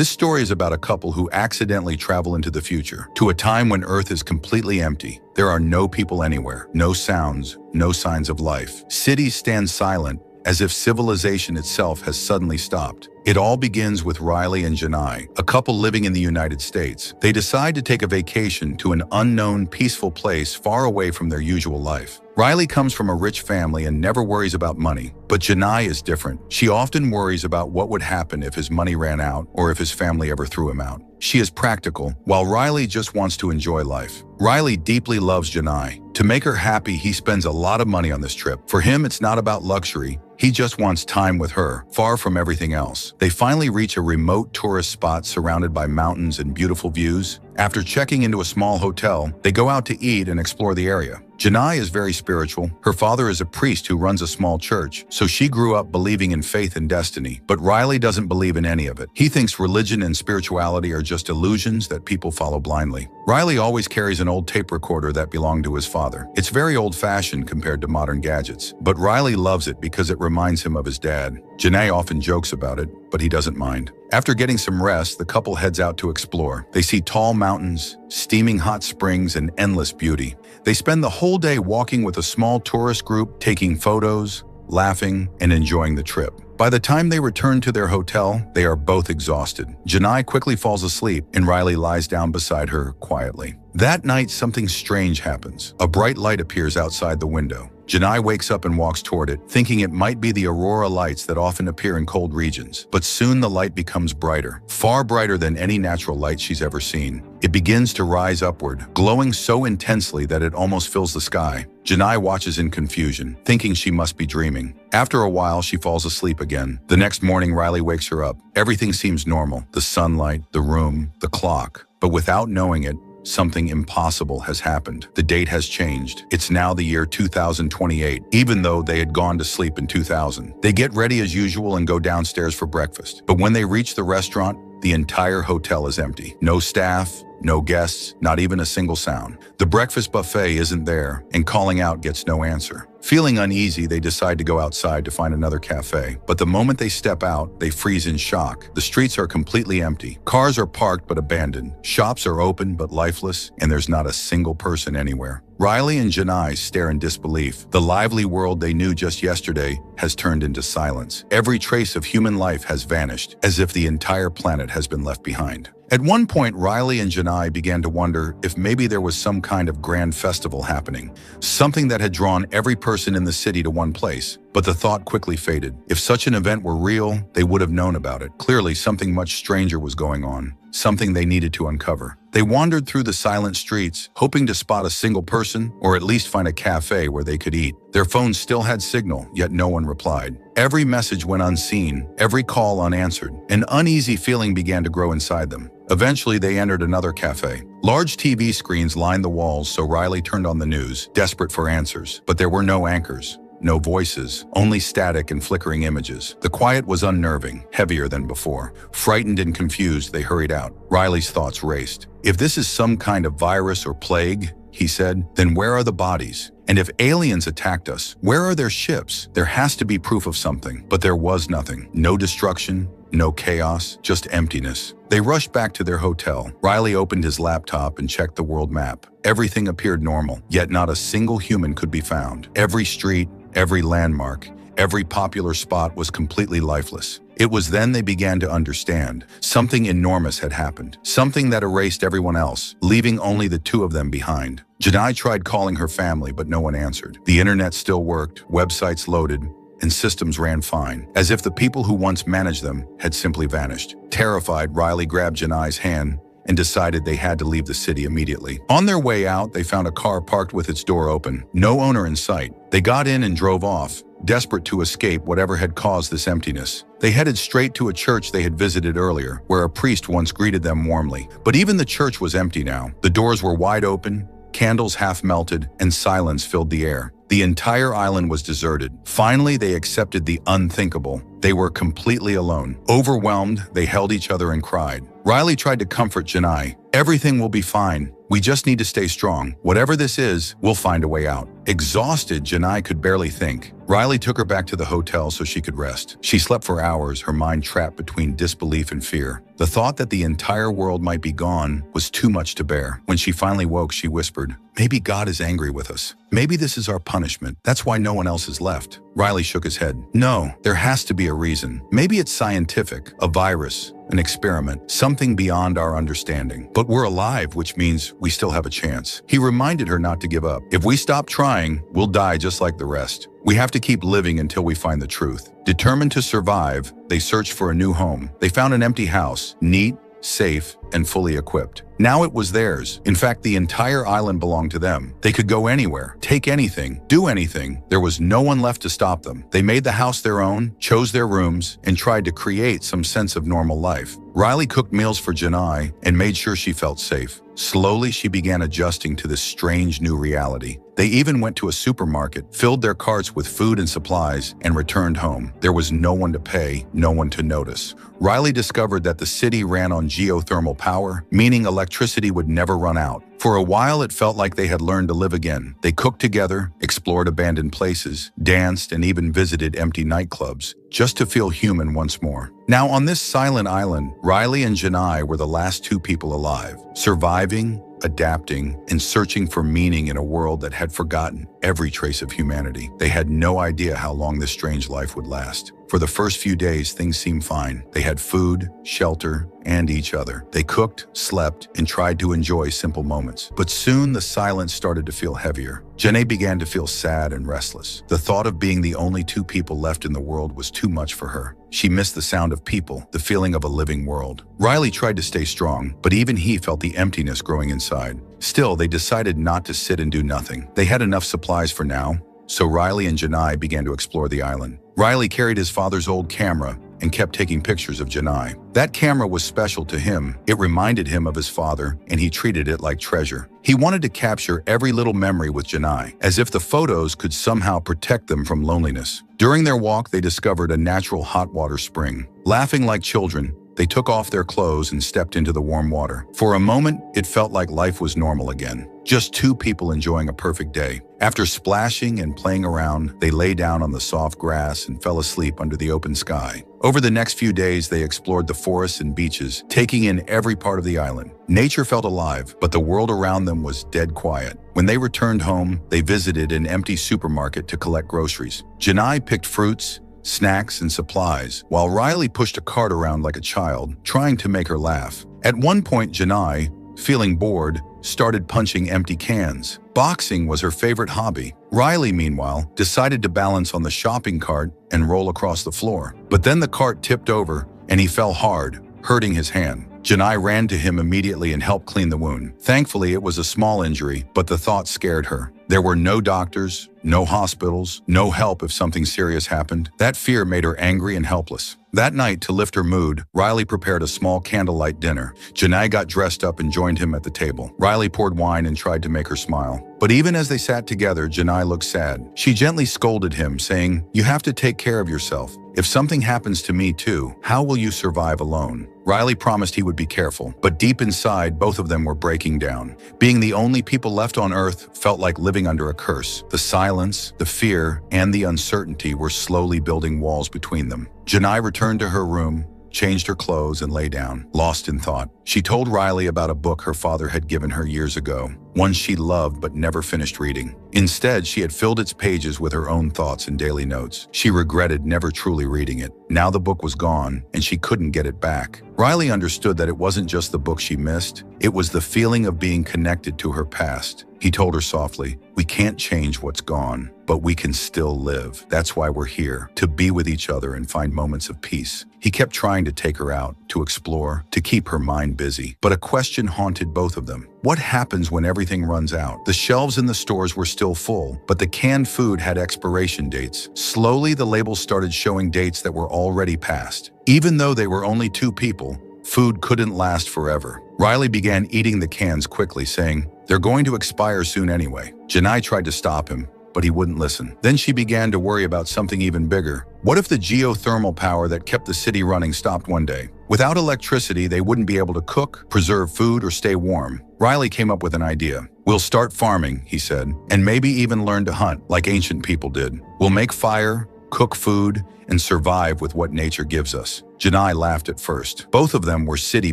This story is about a couple who accidentally travel into the future, to a time when Earth is completely empty. There are no people anywhere, no sounds, no signs of life. Cities stand silent, as if civilization itself has suddenly stopped. It all begins with Riley and Janai, a couple living in the United States. They decide to take a vacation to an unknown, peaceful place far away from their usual life. Riley comes from a rich family and never worries about money, but Janai is different. She often worries about what would happen if his money ran out or if his family ever threw him out. She is practical, while Riley just wants to enjoy life. Riley deeply loves Janai. To make her happy, he spends a lot of money on this trip. For him, it's not about luxury. He just wants time with her, far from everything else. They finally reach a remote tourist spot surrounded by mountains and beautiful views. After checking into a small hotel, they go out to eat and explore the area. Janai is very spiritual. Her father is a priest who runs a small church, so she grew up believing in faith and destiny. But Riley doesn't believe in any of it. He thinks religion and spirituality are just illusions that people follow blindly. Riley always carries an old tape recorder that belonged to his father. It's very old-fashioned compared to modern gadgets, but Riley loves it because it reminds him of his dad. Janai often jokes about it, but he doesn't mind. After getting some rest, the couple heads out to explore. They see tall mountains, steaming hot springs, and endless beauty. They spend the whole day walking with a small tourist group, taking photos, laughing, and enjoying the trip. By the time they return to their hotel, they are both exhausted. Janai quickly falls asleep, and Riley lies down beside her quietly. That night, something strange happens. A bright light appears outside the window. Janai wakes up and walks toward it, thinking it might be the aurora lights that often appear in cold regions. But soon the light becomes brighter, far brighter than any natural light she's ever seen. It begins to rise upward, glowing so intensely that it almost fills the sky. Janai watches in confusion, thinking she must be dreaming. After a while, she falls asleep again. The next morning, Riley wakes her up. Everything seems normal: the sunlight, the room, the clock. But without knowing it, something impossible has happened. The date has changed. It's now the year 2028, even though they had gone to sleep in 2000. They get ready as usual and go downstairs for breakfast. But when they reach the restaurant, the entire hotel is empty. No staff, no guests, not even a single sound. The breakfast buffet isn't there, and calling out gets no answer. Feeling uneasy, they decide to go outside to find another cafe. But the moment they step out, they freeze in shock. The streets are completely empty. Cars are parked but abandoned. Shops are open but lifeless, and there's not a single person anywhere. Riley and Janai stare in disbelief. The lively world they knew just yesterday has turned into silence. Every trace of human life has vanished, as if the entire planet has been left behind. At one point, Riley and Janai began to wonder if maybe there was some kind of grand festival happening, something that had drawn every person in the city to one place. But the thought quickly faded. If such an event were real, they would have known about it. Clearly, something much stranger was going on, something they needed to uncover. They wandered through the silent streets, hoping to spot a single person or at least find a cafe where they could eat. Their phones still had signal, yet no one replied. Every message went unseen, every call unanswered. An uneasy feeling began to grow inside them. Eventually, they entered another cafe. Large TV screens lined the walls, so Riley turned on the news, desperate for answers. But there were no anchors. No voices, only static and flickering images. The quiet was unnerving, heavier than before. Frightened and confused, they hurried out. Riley's thoughts raced. If this is some kind of virus or plague, he said, then where are the bodies? And if aliens attacked us, where are their ships? There has to be proof of something. But there was nothing. No destruction, no chaos, just emptiness. They rushed back to their hotel. Riley opened his laptop and checked the world map. Everything appeared normal, yet not a single human could be found. Every street, every landmark, every popular spot was completely lifeless. It was then they began to understand. Something enormous had happened. Something that erased everyone else, leaving only the two of them behind. Janai tried calling her family, but no one answered. The internet still worked, websites loaded, and systems ran fine, as if the people who once managed them had simply vanished. Terrified, Riley grabbed Janai's hand and decided they had to leave the city immediately. On their way out, they found a car parked with its door open, no owner in sight. They got in and drove off, desperate to escape whatever had caused this emptiness. They headed straight to a church they had visited earlier, where a priest once greeted them warmly. But even the church was empty now. The doors were wide open, candles half melted, and silence filled the air. The entire island was deserted. Finally, they accepted the unthinkable. They were completely alone. Overwhelmed, they held each other and cried. Riley tried to comfort Janai. Everything will be fine. We just need to stay strong. Whatever this is, we'll find a way out." Exhausted, Janai could barely think. Riley took her back to the hotel so she could rest. She slept for hours, her mind trapped between disbelief and fear. The thought that the entire world might be gone was too much to bear. When she finally woke, she whispered, "Maybe God is angry with us. Maybe this is our punishment. That's why no one else is left." Riley shook his head. "No, there has to be a reason. Maybe it's scientific, a virus, an experiment, something beyond our understanding. But we're alive, which means we still have a chance." He reminded her not to give up. "If we stop trying, we'll die just like the rest. We have to keep living until we find the truth." Determined to survive, they searched for a new home. They found an empty house, neat, safe, and fully equipped. Now it was theirs. In fact, the entire island belonged to them. They could go anywhere, take anything, do anything. There was no one left to stop them. They made the house their own, chose their rooms, and tried to create some sense of normal life. Riley cooked meals for Janai and made sure she felt safe. Slowly, she began adjusting to this strange new reality. They even went to a supermarket, filled their carts with food and supplies, and returned home. There was no one to pay, no one to notice. Riley discovered that the city ran on geothermal power, meaning electricity would never run out. For a while, it felt like they had learned to live again. They cooked together, explored abandoned places, danced, and even visited empty nightclubs, just to feel human once more. Now, on this silent island, Riley and Janai were the last two people alive, surviving, adapting, and searching for meaning in a world that had forgotten every trace of humanity. They had no idea how long this strange life would last. For the first few days, things seemed fine. They had food, shelter, and each other. They cooked, slept, and tried to enjoy simple moments. But soon, the silence started to feel heavier. Janae began to feel sad and restless. The thought of being the only two people left in the world was too much for her. She missed the sound of people, the feeling of a living world. Riley tried to stay strong, but even he felt the emptiness growing inside. Still, they decided not to sit and do nothing. They had enough supplies for now, so Riley and Janai began to explore the island. Riley carried his father's old camera and kept taking pictures of Janai. That camera was special to him. It reminded him of his father, and he treated it like treasure. He wanted to capture every little memory with Janai, as if the photos could somehow protect them from loneliness. During their walk, they discovered a natural hot water spring. Laughing like children, they took off their clothes and stepped into the warm water. For a moment, it felt like life was normal again. Just two people enjoying a perfect day. After splashing and playing around, they lay down on the soft grass and fell asleep under the open sky. Over the next few days, they explored the forests and beaches, taking in every part of the island. Nature felt alive, but the world around them was dead quiet. When they returned home, they visited an empty supermarket to collect groceries. Janai picked fruits, snacks, and supplies, while Riley pushed a cart around like a child, trying to make her laugh. At one point, Janai, feeling bored, started punching empty cans. Boxing was her favorite hobby. Riley, meanwhile, decided to balance on the shopping cart and roll across the floor. But then the cart tipped over, and he fell hard, hurting his hand. Janai ran to him immediately and helped clean the wound. Thankfully, it was a small injury, but the thought scared her. There were no doctors, no hospitals, no help if something serious happened. That fear made her angry and helpless. That night, to lift her mood, Riley prepared a small candlelight dinner. Janai got dressed up and joined him at the table. Riley poured wine and tried to make her smile. But even as they sat together, Janai looked sad. She gently scolded him, saying, "You have to take care of yourself. If something happens to me too, how will you survive alone?" Riley promised he would be careful, but deep inside, both of them were breaking down. Being the only people left on Earth felt like living under a curse. The silence, the fear, and the uncertainty were slowly building walls between them. Janai returned to her room, changed her clothes, and lay down, lost in thought. She told Riley about a book her father had given her years ago, one she loved but never finished reading. Instead, she had filled its pages with her own thoughts and daily notes. She regretted never truly reading it. Now the book was gone, and she couldn't get it back. Riley understood that it wasn't just the book she missed, it was the feeling of being connected to her past. He told her softly, "We can't change what's gone, but we can still live. That's why we're here, to be with each other and find moments of peace." He kept trying to take her out, to explore, to keep her mind busy. But a question haunted both of them. What happens when everything runs out? The shelves in the stores were still full, but the canned food had expiration dates. Slowly, the labels started showing dates that were already passed. Even though they were only two people, food couldn't last forever. Riley began eating the cans quickly, saying, "They're going to expire soon anyway." Janai tried to stop him, but he wouldn't listen. Then she began to worry about something even bigger. What if the geothermal power that kept the city running stopped one day? Without electricity, they wouldn't be able to cook, preserve food, or stay warm. Riley came up with an idea. "We'll start farming," he said, "and maybe even learn to hunt like ancient people did. We'll make fire, cook food, and survive with what nature gives us." Janai laughed at first. Both of them were city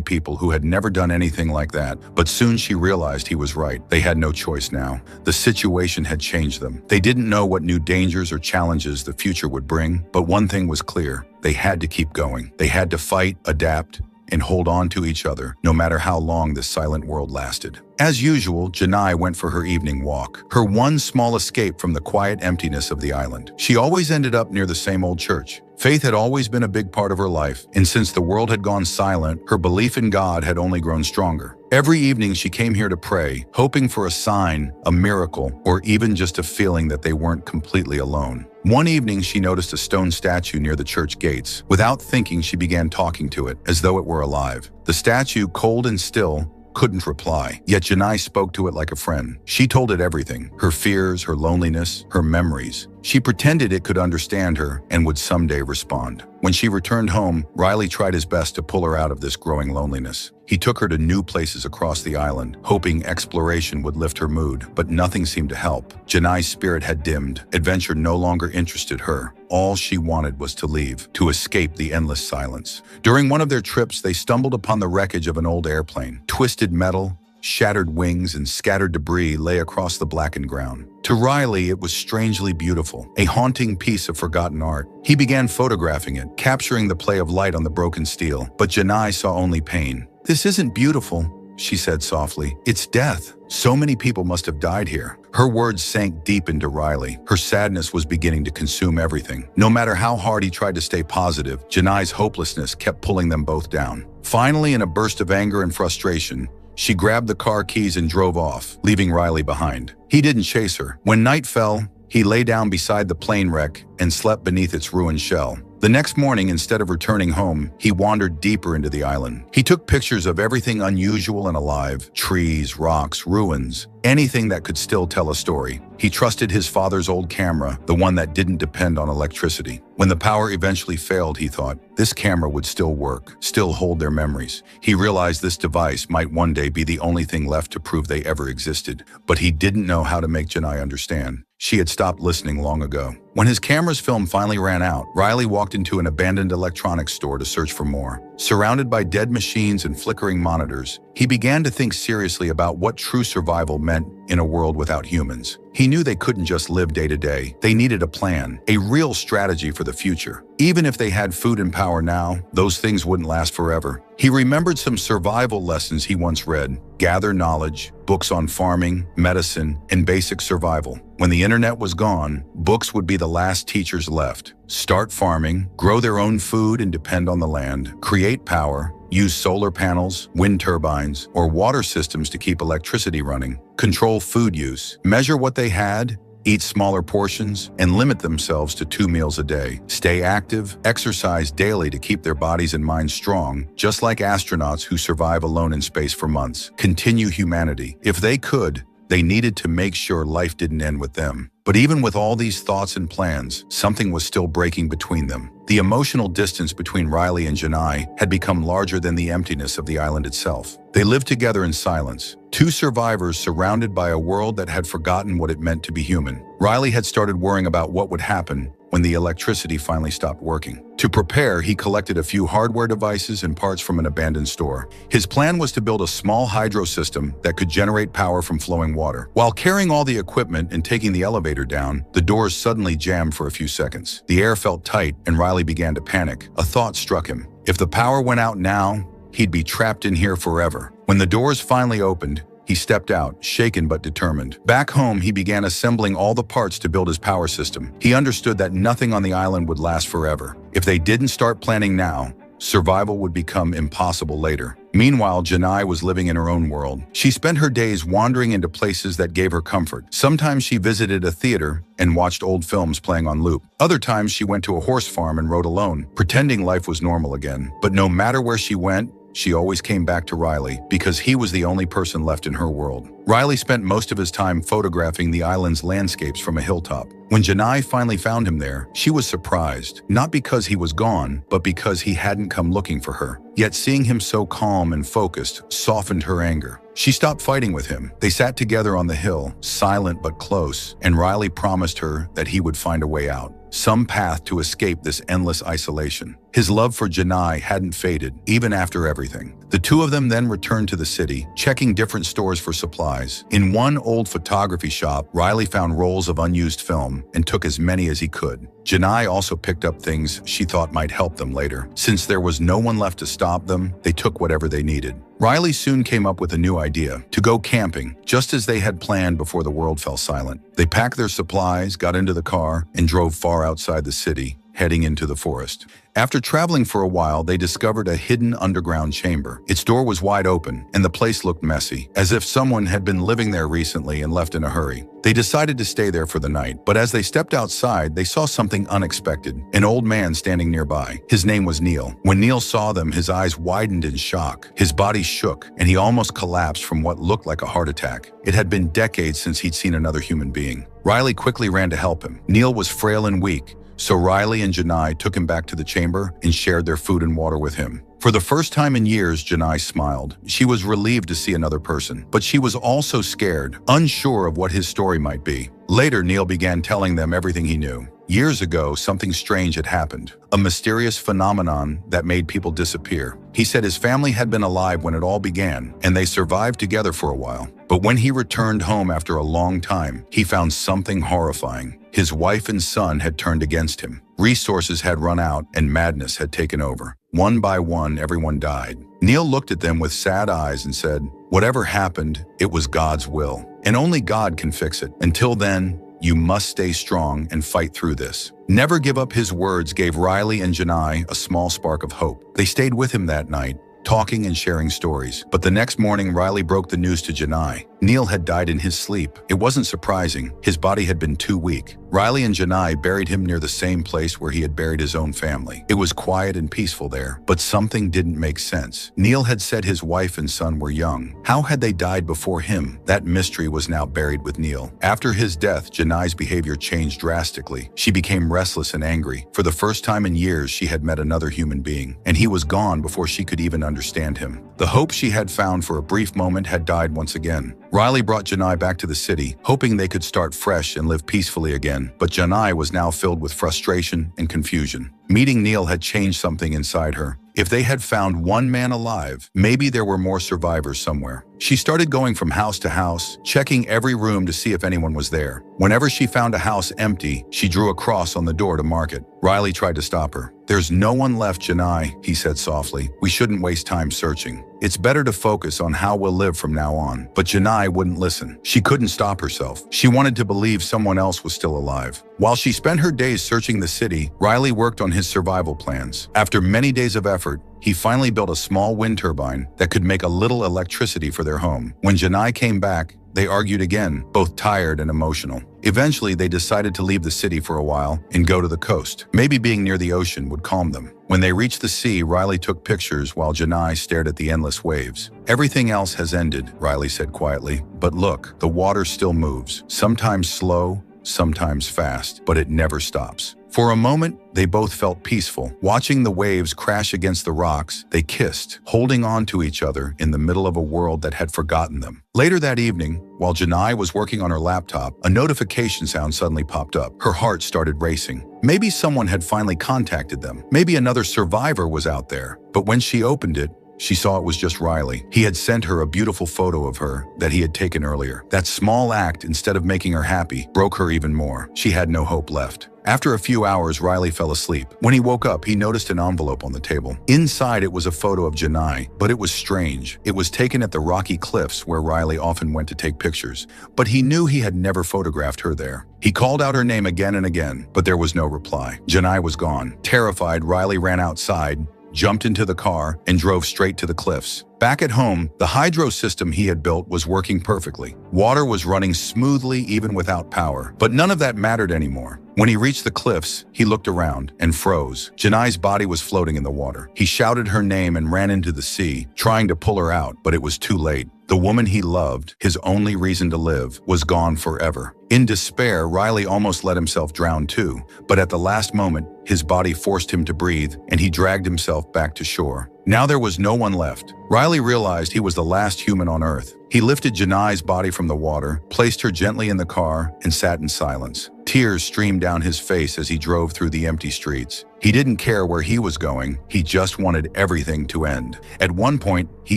people who had never done anything like that, but soon she realized he was right. They had no choice now. The situation had changed them. They didn't know what new dangers or challenges the future would bring, but one thing was clear. They had to keep going. They had to fight, adapt, and hold on to each other, no matter how long this silent world lasted. As usual, Janai went for her evening walk, her one small escape from the quiet emptiness of the island. She always ended up near the same old church. Faith had always been a big part of her life, and since the world had gone silent, her belief in God had only grown stronger. Every evening she came here to pray, hoping for a sign, a miracle, or even just a feeling that they weren't completely alone. One evening she noticed a stone statue near the church gates. Without thinking, she began talking to it, as though it were alive. The statue, cold and still, couldn't reply, yet Janai spoke to it like a friend. She told it everything, her fears, her loneliness, her memories. She pretended it could understand her and would someday respond. When she returned home, Riley tried his best to pull her out of this growing loneliness. He took her to new places across the island, hoping exploration would lift her mood, but nothing seemed to help. Janai's spirit had dimmed. Adventure no longer interested her. All she wanted was to leave, to escape the endless silence. During one of their trips, they stumbled upon the wreckage of an old airplane. Twisted metal, shattered wings, and scattered debris lay across the blackened ground. To Riley, it was strangely beautiful, a haunting piece of forgotten art. He began photographing it, capturing the play of light on the broken steel, but Janai saw only pain. "This isn't beautiful," she said softly. "It's death. So many people must have died here." Her words sank deep into Riley. Her sadness was beginning to consume everything. No matter how hard he tried to stay positive, Janai's hopelessness kept pulling them both down. Finally, in a burst of anger and frustration, she grabbed the car keys and drove off, leaving Riley behind. He didn't chase her. When night fell, he lay down beside the plane wreck and slept beneath its ruined shell. The next morning, instead of returning home, he wandered deeper into the island. He took pictures of everything unusual and alive: trees, rocks, ruins, anything that could still tell a story. He trusted his father's old camera, the one that didn't depend on electricity. When the power eventually failed, he thought, this camera would still work, still hold their memories. He realized this device might one day be the only thing left to prove they ever existed. But he didn't know how to make Janai understand. She had stopped listening long ago. When his camera's film finally ran out, Riley walked into an abandoned electronics store to search for more. Surrounded by dead machines and flickering monitors, he began to think seriously about what true survival meant in a world without humans. He knew they couldn't just live day to day. They needed a plan, a real strategy for the future. Even if they had food and power now, those things wouldn't last forever. He remembered some survival lessons he once read: gather knowledge, books on farming, medicine, and basic survival. When the internet was gone, books would be the last teachers left. Start farming, grow their own food and depend on the land, create power, use solar panels, wind turbines, or water systems to keep electricity running, control food use, measure what they had, eat smaller portions, and limit themselves to 2 meals a day. Stay active, exercise daily to keep their bodies and minds strong, just like astronauts who survive alone in space for months. Continue humanity. If they could, they needed to make sure life didn't end with them. But even with all these thoughts and plans, something was still breaking between them. The emotional distance between Riley and Janai had become larger than the emptiness of the island itself. They lived together in silence, two survivors surrounded by a world that had forgotten what it meant to be human. Riley had started worrying about what would happen when the electricity finally stopped working. To prepare, he collected a few hardware devices and parts from an abandoned store. His plan was to build a small hydro system that could generate power from flowing water. While carrying all the equipment and taking the elevator down, the doors suddenly jammed for a few seconds. The air felt tight and Riley began to panic. A thought struck him. If the power went out now, he'd be trapped in here forever. When the doors finally opened, he stepped out, shaken but determined. Back home, he began assembling all the parts to build his power system. He understood that nothing on the island would last forever. If they didn't start planning now, survival would become impossible later. Meanwhile, Janai was living in her own world. She spent her days wandering into places that gave her comfort. Sometimes she visited a theater and watched old films playing on loop. Other times she went to a horse farm and rode alone, pretending life was normal again. But no matter where she went, she always came back to Riley because he was the only person left in her world. Riley spent most of his time photographing the island's landscapes from a hilltop. When Janai finally found him there, she was surprised, not because he was gone, but because he hadn't come looking for her. Yet seeing him so calm and focused softened her anger. She stopped fighting with him. They sat together on the hill, silent but close, and Riley promised her that he would find a way out, some path to escape this endless isolation. His love for Janai hadn't faded, even after everything. The two of them then returned to the city, checking different stores for supplies. In one old photography shop, Riley found rolls of unused film and took as many as he could. Janai also picked up things she thought might help them later. Since there was no one left to stop them, they took whatever they needed. Riley soon came up with a new idea, to go camping, just as they had planned before the world fell silent. They packed their supplies, got into the car, and drove far outside the city, heading into the forest. After traveling for a while, they discovered a hidden underground chamber. Its door was wide open, and the place looked messy, as if someone had been living there recently and left in a hurry. They decided to stay there for the night, but as they stepped outside, they saw something unexpected, an old man standing nearby. His name was Neil. When Neil saw them, his eyes widened in shock. His body shook, and he almost collapsed from what looked like a heart attack. It had been decades since he'd seen another human being. Riley quickly ran to help him. Neil was frail and weak, so Riley and Janai took him back to the chamber and shared their food and water with him. For the first time in years, Janai smiled. She was relieved to see another person, but she was also scared, unsure of what his story might be. Later, Neil began telling them everything he knew. Years ago, something strange had happened, a mysterious phenomenon that made people disappear. He said his family had been alive when it all began, and they survived together for a while. But when he returned home after a long time, he found something horrifying. His wife and son had turned against him. Resources had run out, and madness had taken over. One by one, everyone died. Neil looked at them with sad eyes and said, "Whatever happened, it was God's will, and only God can fix it. Until then, you must stay strong and fight through this." Never give up his words gave Riley and Janai a small spark of hope. They stayed with him that night, talking and sharing stories. But the next morning, Riley broke the news to Janai. Neil had died in his sleep. It wasn't surprising. His body had been too weak. Riley and Janai buried him near the same place where he had buried his own family. It was quiet and peaceful there, but something didn't make sense. Neil had said his wife and son were young. How had they died before him? That mystery was now buried with Neil. After his death, Janai's behavior changed drastically. She became restless and angry. For the first time in years, she had met another human being, and he was gone before she could even understand him. The hope she had found for a brief moment had died once again. Riley brought Janai back to the city, hoping they could start fresh and live peacefully again. But Janai was now filled with frustration and confusion. Meeting Neil had changed something inside her. If they had found one man alive, maybe there were more survivors somewhere. She started going from house to house, checking every room to see if anyone was there. Whenever she found a house empty, she drew a cross on the door to mark it. Riley tried to stop her. "There's no one left, Janai," he said softly. "We shouldn't waste time searching. It's better to focus on how we'll live from now on." But Janai wouldn't listen. She couldn't stop herself. She wanted to believe someone else was still alive. While she spent her days searching the city, Riley worked on his survival plans. After many days of effort, he finally built a small wind turbine that could make a little electricity for their home. When Janai came back, they argued again, both tired and emotional. Eventually, they decided to leave the city for a while and go to the coast. Maybe being near the ocean would calm them. When they reached the sea, Riley took pictures while Janai stared at the endless waves. "Everything else has ended," Riley said quietly. "But look, the water still moves, sometimes slow, sometimes fast, but it never stops." For a moment, they both felt peaceful. Watching the waves crash against the rocks, they kissed, holding on to each other in the middle of a world that had forgotten them. Later that evening, while Janai was working on her laptop, a notification sound suddenly popped up. Her heart started racing. Maybe someone had finally contacted them. Maybe another survivor was out there. But when she opened it, she saw it was just Riley. He had sent her a beautiful photo of her that he had taken earlier. That small act, instead of making her happy, broke her even more. She had no hope left. After a few hours, Riley fell asleep. When he woke up, he noticed an envelope on the table. Inside it was a photo of Janai, but it was strange. It was taken at the rocky cliffs where Riley often went to take pictures, but he knew he had never photographed her there. He called out her name again and again, but there was no reply. Janai was gone. Terrified, Riley ran outside, jumped into the car, and drove straight to the cliffs. Back at home, the hydro system he had built was working perfectly. Water was running smoothly even without power. But none of that mattered anymore. When he reached the cliffs, he looked around and froze. Janai's body was floating in the water. He shouted her name and ran into the sea, trying to pull her out, but it was too late. The woman he loved, his only reason to live, was gone forever. In despair, Riley almost let himself drown too, but at the last moment, his body forced him to breathe, and he dragged himself back to shore. Now there was no one left. Riley realized he was the last human on Earth. He lifted Janai's body from the water, placed her gently in the car, and sat in silence. Tears streamed down his face as he drove through the empty streets. He didn't care where he was going, he just wanted everything to end. At one point, he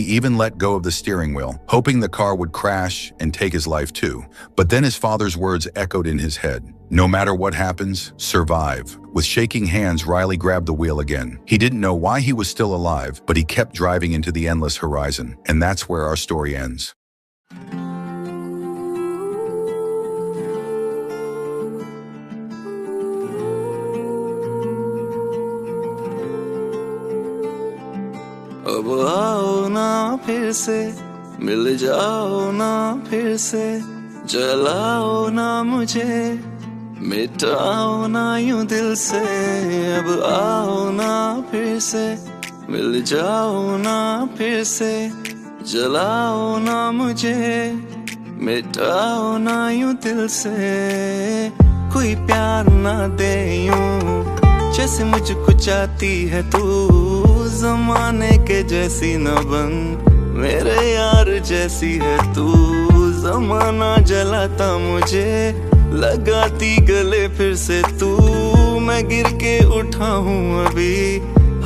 even let go of the steering wheel, hoping the car would crash and take his life too. But then his father's words echoed in his head. No matter what happens, survive. With shaking hands, Riley grabbed the wheel again. He didn't know why he was still alive, but he kept driving into the endless horizon. And that's where our story ends. अब आओ ना फिर से मिल जाओ ना फिर से जलाओ ना मुझे मिटाओ ना यूं दिल से अब आओ ना फिर से मिल जाओ ना फिर से जलाओ ना मुझे मिटाओ ना यूं दिल से कोई प्यार ना दे यूं जैसे मुझको चाहती है तू ज़माने के जैसी न बन मेरे यार जैसी है तू ज़माना जलाता मुझे लगाती गले फिर से तू मैं गिर के उठा हूँ अभी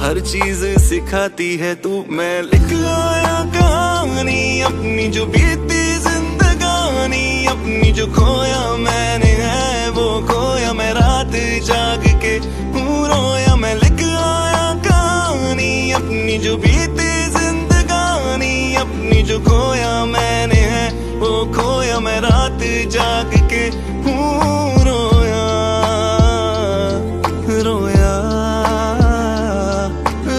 हर चीज सिखाती है तू मैं लिख आया कहानी अपनी जो बीती जिंदगानी अपनी जो खोया मैंने है वो खोया मैं रात जाग के हूँ रोया मैं लिख आया कहानी अपनी जो बीती जिंदगानी अपनी जो खोया मैंने है वो खोया मैं रात जाग के हूँ रोया रोया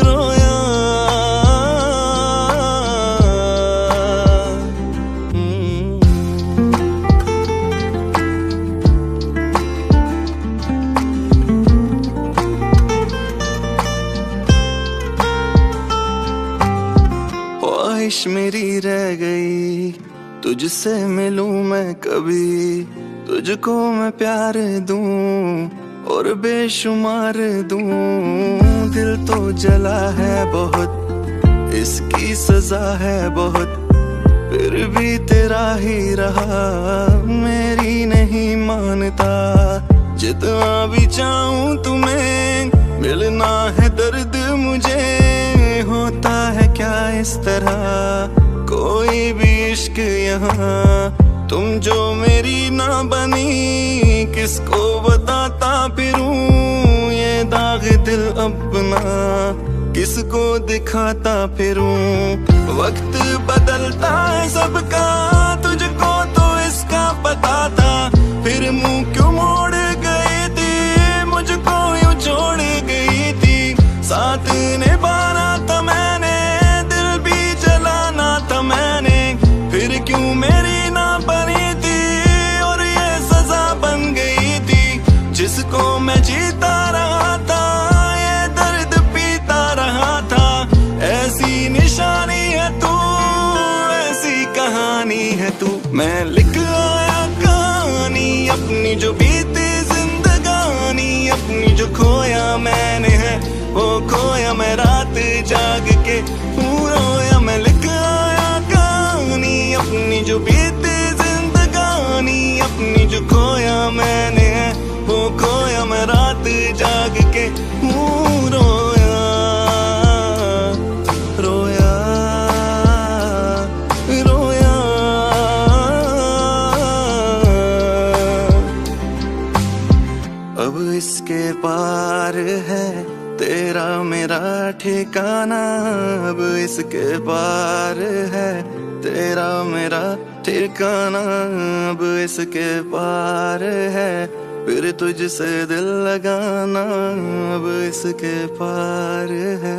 रोया ख्वाहिश मेरी रह गई तुझसे मिलूं मैं कभी तुझको मैं प्यार दूं और बेशुमार दूं दिल तो जला है बहुत इसकी सजा है बहुत फिर भी तेरा ही रहा मेरी नहीं मानता जितना भी चाहूं तुम्हें मिलना है दर्द मुझे होता है क्या इस तरह कोई भी इश्क यहाँ तुम जो मेरी ना बनी किसको बताता फिरूं ये दाग दिल अपना किसको दिखाता फिरूं वक्त बदलता है सबका तुझको तो इसका पता था फिर मुंह क्यों मोड़ गई थी मुझको यूं छोड़ गई थी साथ निभाना था मैंने दिल भी जलाना था मैंने फिर क्यों मेरी ना बनी थी और ये सजा बन गई थी जिसको मैं जीता रहा था ये दर्द पीता रहा था ऐसी निशानी है तू ऐसी कहानी है तू मैं लिख आया कहानी अपनी जो बीती जिंदगानी अपनी जो खोया मैंने है वो खोया मैं रात जाग के हूँ रोया मैं लिख आया कहानी अपनी जो बीती जिंदगानी अपनी जो खोया मैंने है वो खोया मैं रात जाग के हूँ रोया रोया रोया अब इसके पार है तेरा मेरा ठिकाना अब इसके पार है तेरा मेरा ठिकाना अब इसके पार है फिर तुझसे दिल लगाना अब इसके पार है